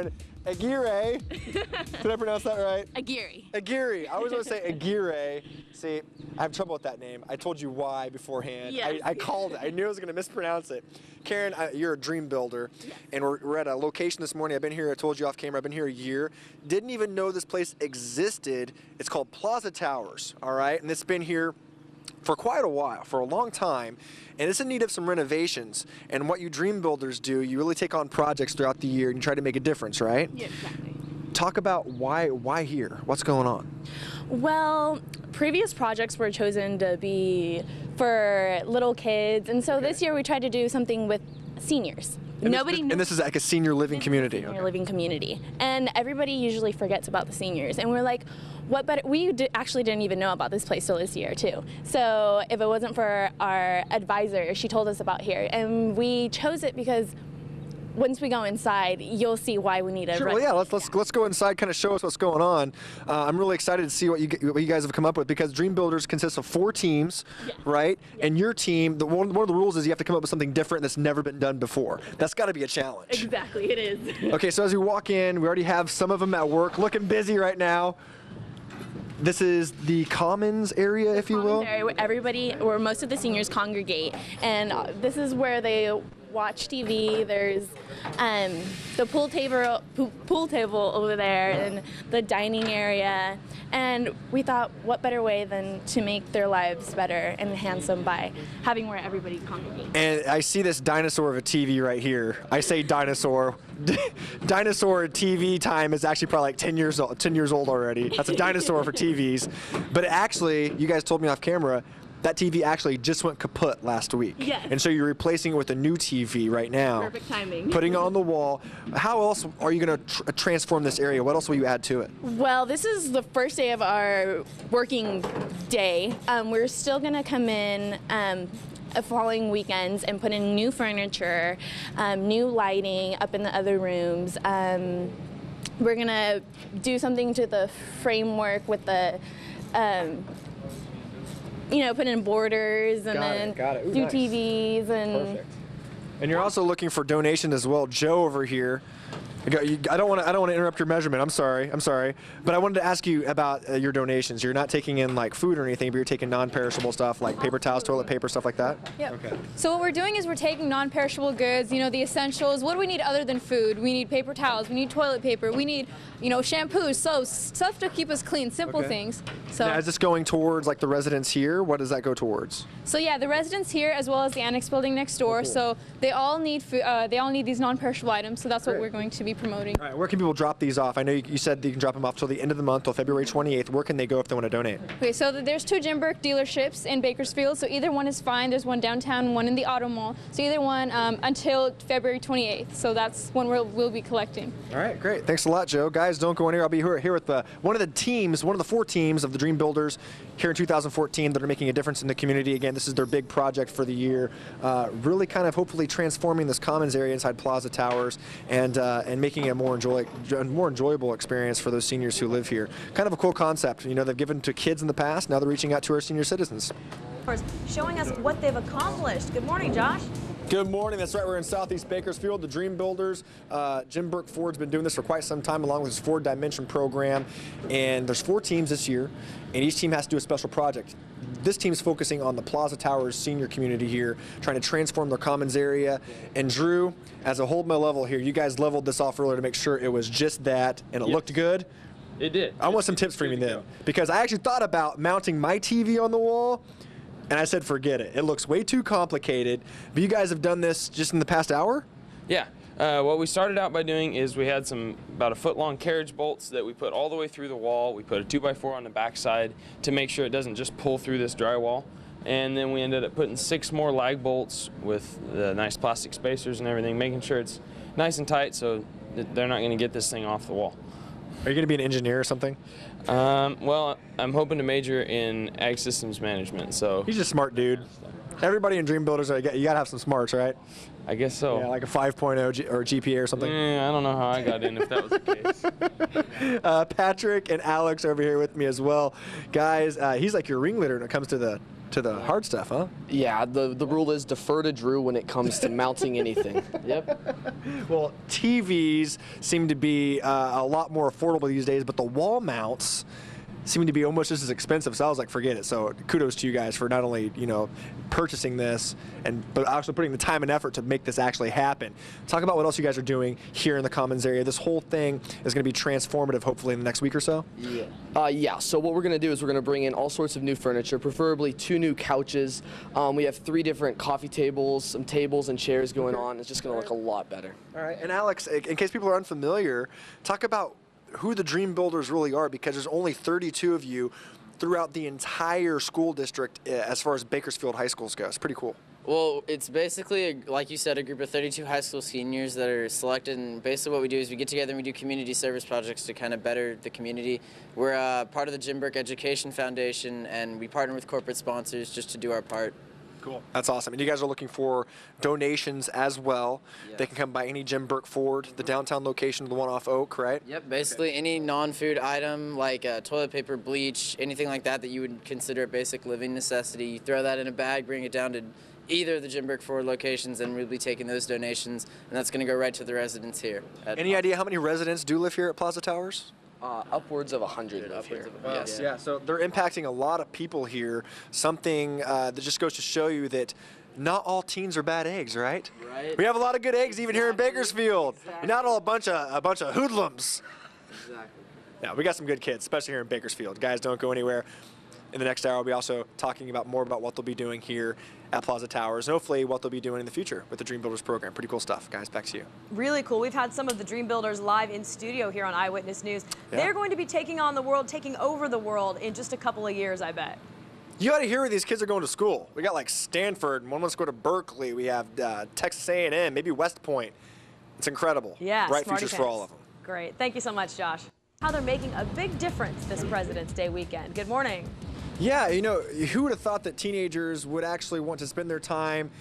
said Aguirre. Did I pronounce that right? Aguirre. Aguirre. I always want to say Aguirre. See, I have trouble with that name. I told you why beforehand. Yes. I called it. I knew I was going to mispronounce it. Karen, you're a dream builder, and we're at a location this morning. I've been here, I told you off camera, I've been here a year. Didn't even know this place existed. It's called Plaza Towers, all right? And it's been here for quite a while, for a long time, and it's in need of some renovations. And what you dream builders do, you really take on projects throughout the year and you try to make a difference, right? Yeah, exactly. Talk about why here? What's going on? Well, previous projects were chosen to be for little kids, and so this year we tried to do something with seniors. And this is like a senior living community. Senior living community, and everybody usually forgets about the seniors. And we're like, what better? We actually didn't even know about this place till this year too. So if it wasn't for our advisor, she told us about here, and we chose it because once we go inside, you'll see why we need a. Sure. Well, yeah. Let's go inside. Kind of show us what's going on. I'm really excited to see what you guys have come up with, because Dream Builders consists of 4 teams, right? Yeah. And your team, one of the rules is you have to come up with something different that's never been done before. That's got to be a challenge. Exactly, it is. Okay, so as we walk in, we already have some of them at work, looking busy right now. This is the commons area, if you will. Area where most of the seniors congregate, and this is where they watch TV. There's the pool table over there, and the dining area. And we thought, what better way than to make their lives better and enhance them by having where everybody congregates. And I see this dinosaur of a TV right here. I say dinosaur. Dinosaur TV time is actually probably like 10 years old already. That's a dinosaur for TVs. But actually, you guys told me off camera, that TV actually just went kaput last week. Yes. And so you're replacing it with a new TV right now. Perfect timing. Putting it on the wall. How else are you going to transform this area? What else will you add to it? Well, this is the first day of our working day. We're still going to come in following weekends and put in new furniture, new lighting up in the other rooms. We're going to do something to the framework with the put in borders and do nice. TVs and. Perfect. And you're also looking for donation as well. Joe over here. I don't want to interrupt your measurement. I'm sorry. But I wanted to ask you about your donations. You're not taking in like food or anything, but you're taking non-perishable stuff like paper towels, toilet paper, stuff like that? Yep. Okay. So what we're doing is we're taking non-perishable goods, the essentials. What do we need other than food? We need paper towels, we need toilet paper, we need, shampoo, soaps, stuff to keep us clean, simple things. So now, is this going towards like the residents here? What does that go towards? So yeah, the residents here as well as the annex building next door. Cool. So they all need food, they all need these non-perishable items. So that's what we're going to be promoting. All right, where can people drop these off? I know you said you can drop them off till the end of the month, till February 28th. Where can they go if they want to donate? Okay, so there's 2 Jim Burke dealerships in Bakersfield. So either one is fine. There's one downtown, one in the Auto Mall. So either one until February 28th. So that's when we'll be collecting. All right, great. Thanks a lot, Joe. Guys, don't go anywhere. I'll be here with one of the 4 teams of the Dream Builders here in 2014 that are making a difference in the community. Again, this is their big project for the year. Really kind of hopefully transforming this commons area inside Plaza Towers and making it a more enjoyable experience for those seniors who live here. Kind of a cool concept. They've given to kids in the past. Now they're reaching out to our senior citizens. Showing us what they've accomplished. Good morning, Josh. Good morning. That's right. We're in Southeast Bakersfield. The Dream Builders. Jim Burke Ford's been doing this for quite some time, along with his Ford Dimension program. And there's 4 teams this year, and each team has to do a special project. This team's focusing on the Plaza Towers senior community here, trying to transform their commons area. And Drew, as a hold my level here, you guys leveled this off earlier to make sure it was just that, and it looked good. It did. I want some tips from you then, because I actually thought about mounting my TV on the wall. And I said, forget it. It looks way too complicated. But you guys have done this just in the past hour? Yeah. What we started out by doing is we had about a foot-long carriage bolts that we put all the way through the wall. We put a 2x4 on the backside to make sure it doesn't just pull through this drywall. And then we ended up putting 6 more lag bolts with the nice plastic spacers and everything, making sure it's nice and tight so that they're not going to get this thing off the wall. Are you going to be an engineer or something? Well, I'm hoping to major in ag systems management. So he's a smart dude. Everybody in Dream Builders, you got to have some smarts, right? I guess so. Yeah, like a 5.0 or GPA or something. I don't know how I got in if that was the case. Patrick and Alex over here with me as well. Guys, he's like your ringleader when it comes to the to the hard stuff, huh? Yeah, the rule is defer to Drew when it comes to mounting anything. Yep. Well, TVs seem to be a lot more affordable these days, but the wall mounts seem to be almost just as expensive. So I was like, forget it. So kudos to you guys for not only, you know, purchasing this, but also putting the time and effort to make this actually happen. Talk about what else you guys are doing here in the Commons area. This whole thing is going to be transformative, hopefully, in the next week or so. Yeah. So what we're going to do is we're going to bring in all sorts of new furniture, preferably 2 new couches. We have 3 different coffee tables, some tables and chairs going on. It's just going to look a lot better. All right. And Alex, in case people are unfamiliar, talk about who the Dream Builders really are, because there's only 32 of you throughout the entire school district as far as Bakersfield High Schools go. It's pretty cool. Well, it's basically, like you said, a group of 32 high school seniors that are selected, and basically what we do is we get together and we do community service projects to kind of better the community. We're part of the Jim Burke Education Foundation, and we partner with corporate sponsors just to do our part. Cool. That's awesome. And you guys are looking for donations as well. Yeah. They can come by any Jim Burke Ford, the downtown location of the one off Oak, right? Yep, basically any non-food item like toilet paper, bleach, anything like that that you would consider a basic living necessity. You throw that in a bag, bring it down to either of the Jim Burke Ford locations, and we'll be taking those donations, and that's going to go right to the residents here. Any idea how many residents do live here at Plaza Towers? Upwards of 100 live here. Yes. Yeah, so they're impacting a lot of people here. Something that just goes to show you that not all teens are bad eggs, right? Right. We have a lot of good eggs even here in Bakersfield. Exactly. Not all a bunch of hoodlums. Exactly. Yeah, we got some good kids, especially here in Bakersfield. Guys, don't go anywhere. In the next hour, we'll be also talking about more about what they'll be doing here at Plaza Towers, and hopefully what they'll be doing in the future with the Dream Builders program. Pretty cool stuff. Guys, back to you. Really cool. We've had some of the Dream Builders live in studio here on Eyewitness News. Yeah. They're going to be taking on the world, taking over the world in just a couple of years, I bet. You got to hear where these kids are going to school. We got like Stanford, and one wants to go to Berkeley. We have Texas A&M, maybe West Point. It's incredible. Yeah, bright smarty futures for pants. all of them. Great. Thank you so much, Josh. How they're making a big difference this President's Day weekend. Good morning. Yeah, you know, who would have thought that teenagers would actually want to spend their time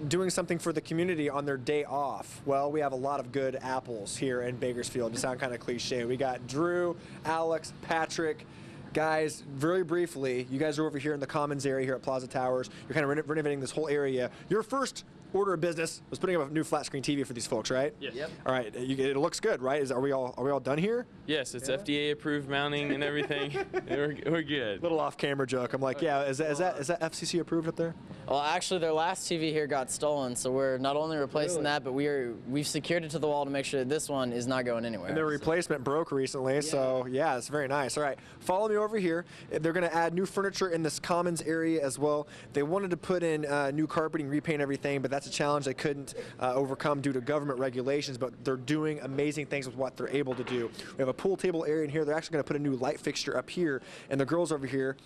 doing something for the community on their day off? Well, we have a lot of good apples here in Bakersfield, to sound kind of cliche. We got Drew, Alex, Patrick. Guys, very briefly, you guys are over here in the Commons area here at Plaza Towers. You're kind of renovating this whole area. Your first order of business was putting up a new flat screen TV for these folks, right? Yes. Yep. All right, it looks good, right? Are we all done here? Yes, it's FDA approved mounting and everything. we're good. Little off-camera joke. I'm like, yeah, is that FCC approved up there? Well, actually, their last TV here got stolen, so we're not only replacing that, but we've secured it to the wall to make sure that this one is not going anywhere. And their replacement broke recently, so yeah, it's very nice. All right, follow me over here. They're going to add new furniture in this Commons area as well. They wanted to put in new carpeting, repaint everything, but that's a challenge they couldn't overcome due to government regulations, but they're doing amazing things with what they're able to do. We have a pool table area in here. They're actually going to put a new light fixture up here, and the girls over here,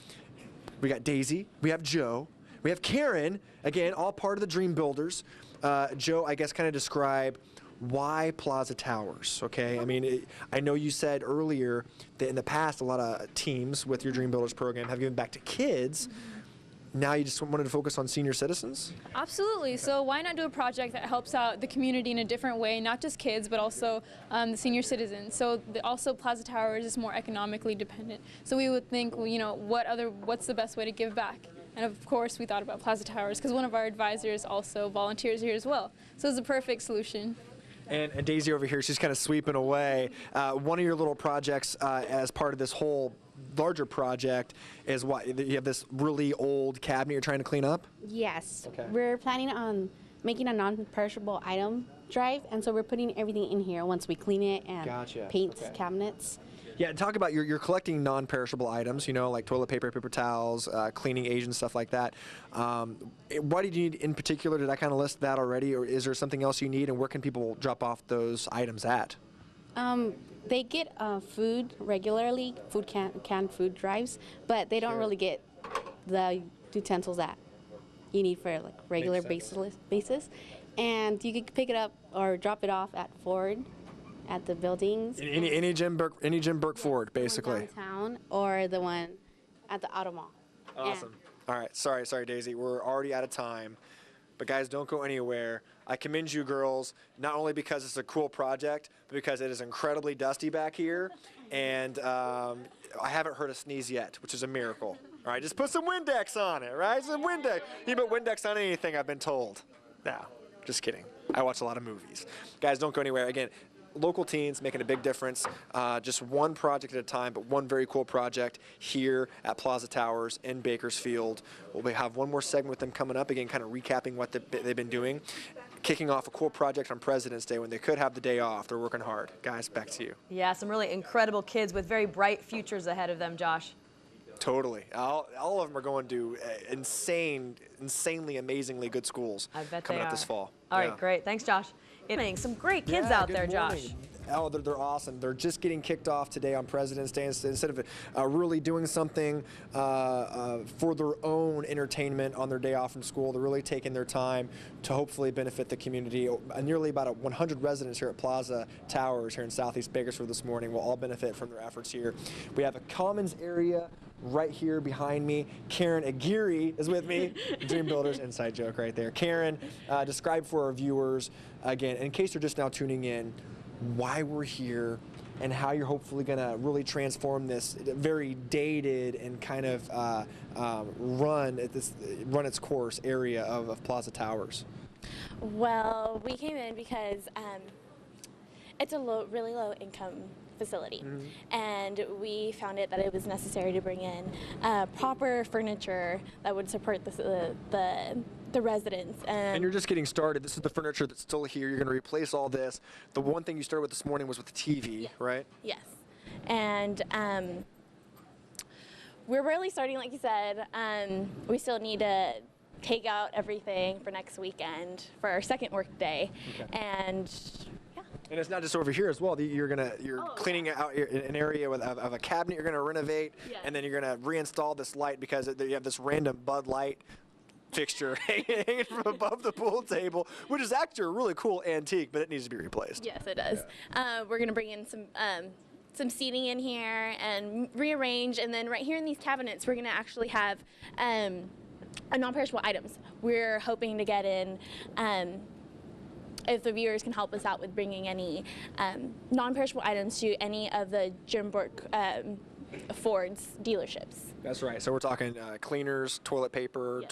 we got Daisy, we have Joe, we have Karen, again, all part of the Dream Builders. Joe, I guess kind of describe why Plaza Towers, okay? I mean, I know you said earlier that in the past a lot of teams with your Dream Builders program have given back to kids. Now you just wanted to focus on senior citizens? Absolutely. So why not do a project that helps out the community in a different way, not just kids, but also the senior citizens. So also Plaza Towers is more economically dependent. So we would think, you know, what's the best way to give back? And of course we thought about Plaza Towers because one of our advisors also volunteers here as well. So it's a perfect solution. And Daisy over here, she's kind of sweeping away. One of your little projects as part of this whole larger project is what? You have this really old cabinet you're trying to clean up? Yes. Okay. We're planning on making a non-perishable item drive, and so we're putting everything in here once we clean it and Gotcha. paint Okay. cabinets. Yeah, talk about you're collecting non-perishable items, you know, like toilet paper, paper towels, cleaning agents, stuff like that. What did you need in particular? Did I kind of list that already, or is there something else you need, and where can people drop off those items at? They get food regularly, canned food drives, but they don't really get the utensils that you need for like regular basis. And you can pick it up or drop it off at Ford, at the buildings. Any Jim Burke Ford, basically. Downtown or the one at the Auto Mall. Awesome. All right, sorry, Daisy. We're already out of time. But guys, don't go anywhere. I commend you girls, not only because it's a cool project, but because it is incredibly dusty back here. And I haven't heard a sneeze yet, which is a miracle. All right, just put some Windex on it, right? Some Windex. You put Windex on anything, I've been told. No, just kidding. I watch a lot of movies. Guys, don't go anywhere. Again, local teens making a big difference. Just one project at a time, but one very cool project here at Plaza Towers in Bakersfield. We'll have one more segment with them coming up, again, kind of recapping what they've been doing. Kicking off a cool project on President's Day when they could have the day off. They're working hard. Guys, back to you. Yeah, some really incredible kids with very bright futures ahead of them, Josh. Totally. All of them are going to insanely, amazingly good schools I bet coming they up are. this fall. All right, great. Thanks, Josh. Some great kids out there, Josh. Oh, they're awesome. They're just getting kicked off today on President's Day. Instead of really doing something for their own entertainment on their day off from school, they're really taking their time to hopefully benefit the community. Nearly about 100 residents here at Plaza Towers here in Southeast Bakersfield this morning will all benefit from their efforts here. We have a commons area right here behind me. Karen Aguirre is with me. Dream Builders inside joke right there. Karen, describe for our viewers, again, in case they're just now tuning in, why we're here and how you're hopefully going to really transform this very dated and kind of run its course area of Plaza Towers. Well, we came in because it's a really low income facility, and we found that it was necessary to bring in proper furniture that would support the residents. And you're just getting started. This is the furniture that's still here. You're going to replace all this. The one thing you started with this morning was with the TV, right? Yes. And we're really starting, like you said. We still need to take out everything for next weekend for our second work day. Okay. And And it's not just over here as well. You're cleaning out an area of a cabinet you're gonna renovate, and then you're gonna reinstall this light because you have this random Bud Light fixture hanging from above the pool table, which is actually a really cool antique, but it needs to be replaced. yes, it does. Yeah. We're gonna bring in some seating in here and rearrange, and then right here in these cabinets, we're gonna actually have non-perishable items. We're hoping to get in. If the viewers can help us out with bringing any non-perishable items to any of the Jim Burke Ford's dealerships. That's right. So we're talking cleaners, toilet paper,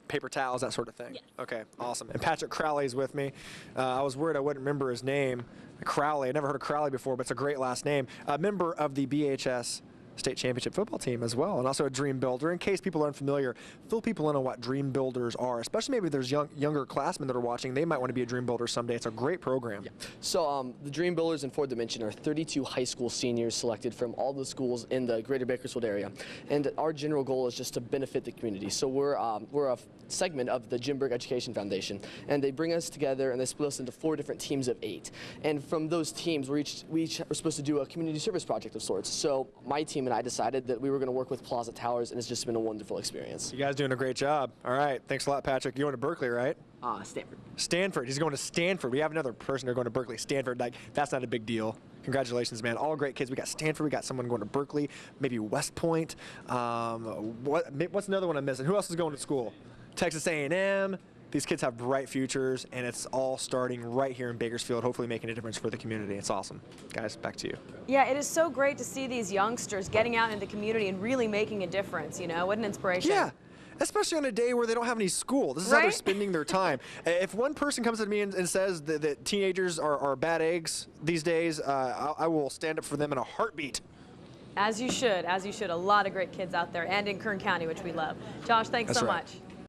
paper towels, that sort of thing. Yes. Okay, awesome. And Patrick Crowley's with me. I was worried I wouldn't remember his name. Crowley. I never heard of Crowley before, but it's a great last name. A member of the BHS State Championship football team as well, and also a Dream Builder. In case people aren't familiar, fill people in on what Dream Builders are, especially maybe there's younger classmen that are watching. They might want to be a Dream Builder someday. It's a great program. Yeah. So the Dream Builders in Fourth Dimension are 32 high school seniors selected from all the schools in the greater Bakersfield area, and our general goal is just to benefit the community. So we're a segment of the Jim Burke Education Foundation, and they bring us together and they split us into 4 different teams of 8. And from those teams, we each are supposed to do a community service project of sorts. So my team and I decided that we were going to work with Plaza Towers, and it's just been a wonderful experience. You guys doing a great job. All right, thanks a lot, Patrick. You're going to Berkeley, right? Stanford. Stanford. He's going to Stanford. We have another person there going to Berkeley. Stanford, like, that's not a big deal. Congratulations, man. All great kids. We got Stanford. We got someone going to Berkeley, maybe West Point. What's another one I'm missing? Who else is going to school? Texas A&M. These kids have bright futures, and it's all starting right here in Bakersfield, hopefully making a difference for the community. It's awesome. Guys, back to you. Yeah, it is so great to see these youngsters getting out in the community and really making a difference, you know? What an inspiration. Yeah. Especially on a day where they don't have any school. This is how they're spending their time. If one person comes to me and says that teenagers are bad eggs these days, I will stand up for them in a heartbeat. As you should, as you should. A lot of great kids out there, and in Kern County, which we love. Josh, thanks so much.